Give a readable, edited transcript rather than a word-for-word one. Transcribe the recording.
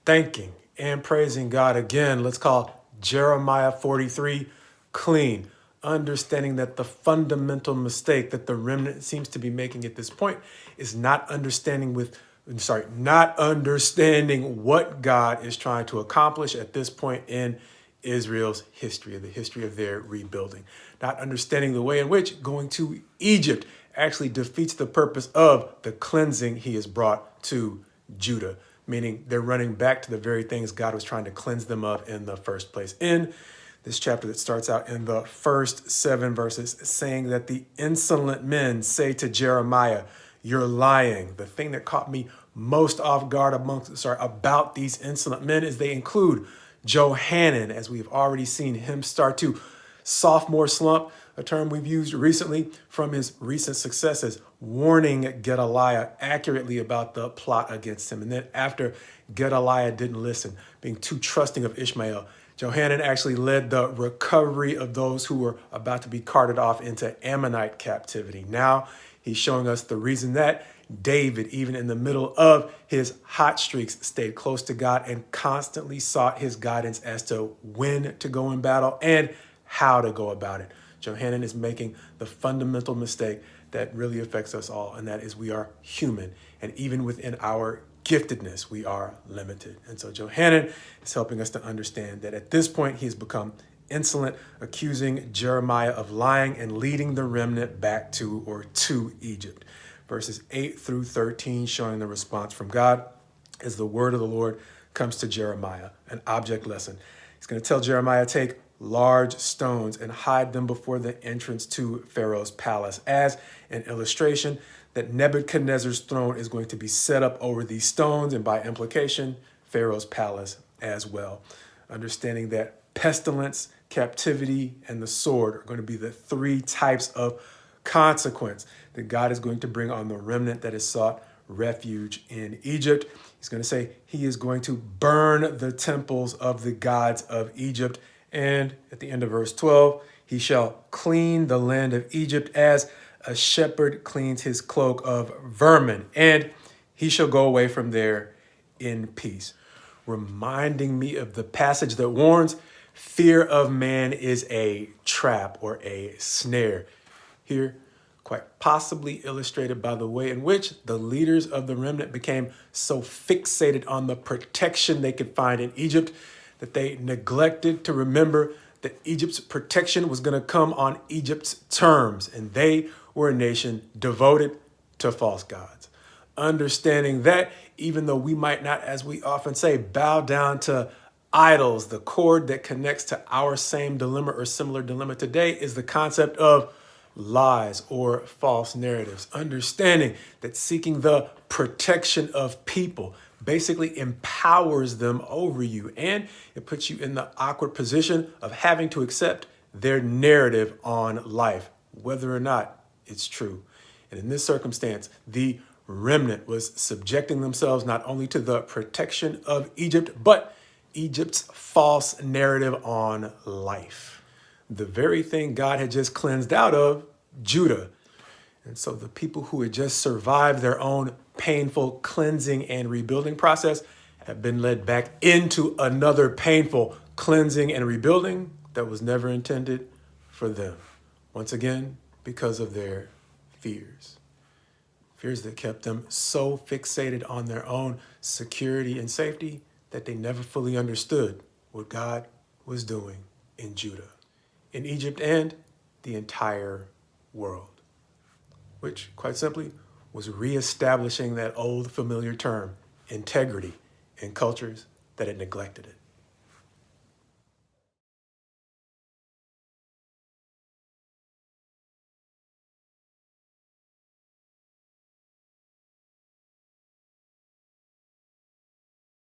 thanking and praising God again. Let's call Jeremiah 43 clean, understanding that the fundamental mistake that the remnant seems to be making at this point is not understanding what God is trying to accomplish at this point in Israel's history, the history of their rebuilding, not understanding the way in which going to Egypt actually defeats the purpose of the cleansing he has brought to Judah, meaning they're running back to the very things God was trying to cleanse them of in the first place. In this chapter that starts out in the first 7 verses, saying that the insolent men say to Jeremiah, "You're lying." The thing that caught me most off guard about these insolent men is they include Johanan, as we've already seen him start to sophomore slump, a term we've used recently from his recent successes, warning Gedaliah accurately about the plot against him. And then after Gedaliah didn't listen, being too trusting of Ishmael, Johanan actually led the recovery of those who were about to be carted off into Ammonite captivity. Now he's showing us the reason that David, even in the middle of his hot streaks, stayed close to God and constantly sought his guidance as to when to go in battle and how to go about it. Johanan is making the fundamental mistake that really affects us all, and that is we are human. And even within our giftedness, we are limited. And so Johanan is helping us to understand that at this point, he has become insolent, accusing Jeremiah of lying and leading the remnant back to Egypt. Verses 8 through 13 showing the response from God as the word of the Lord comes to Jeremiah, an object lesson. He's going to tell Jeremiah, take large stones and hide them before the entrance to Pharaoh's palace, as an illustration that Nebuchadnezzar's throne is going to be set up over these stones, and by implication, Pharaoh's palace as well. Understanding that pestilence, captivity, and the sword are going to be the 3 types of consequence that God is going to bring on the remnant that has sought refuge in Egypt. He's going to say he is going to burn the temples of the gods of Egypt. And at the end of verse 12, he shall clean the land of Egypt as a shepherd cleans his cloak of vermin, and he shall go away from there in peace. Reminding me of the passage that warns, fear of man is a trap or a snare. Here, quite possibly illustrated by the way in which the leaders of the remnant became so fixated on the protection they could find in Egypt that they neglected to remember that Egypt's protection was going to come on Egypt's terms, and they were a nation devoted to false gods. Understanding that even though we might not, as we often say, bow down to idols, the cord that connects to our same dilemma or similar dilemma today is the concept of lies or false narratives. Understanding that seeking the protection of people basically empowers them over you, and it puts you in the awkward position of having to accept their narrative on life, whether or not it's true. And in this circumstance, the remnant was subjecting themselves not only to the protection of Egypt, but Egypt's false narrative on life. The very thing God had just cleansed out of Judah. And so the people who had just survived their own painful cleansing and rebuilding process have been led back into another painful cleansing and rebuilding that was never intended for them. Once again, because of their fears. Fears that kept them so fixated on their own security and safety that they never fully understood what God was doing in Judah, in Egypt, and the entire world, which quite simply was reestablishing that old familiar term, integrity, in cultures that had neglected it.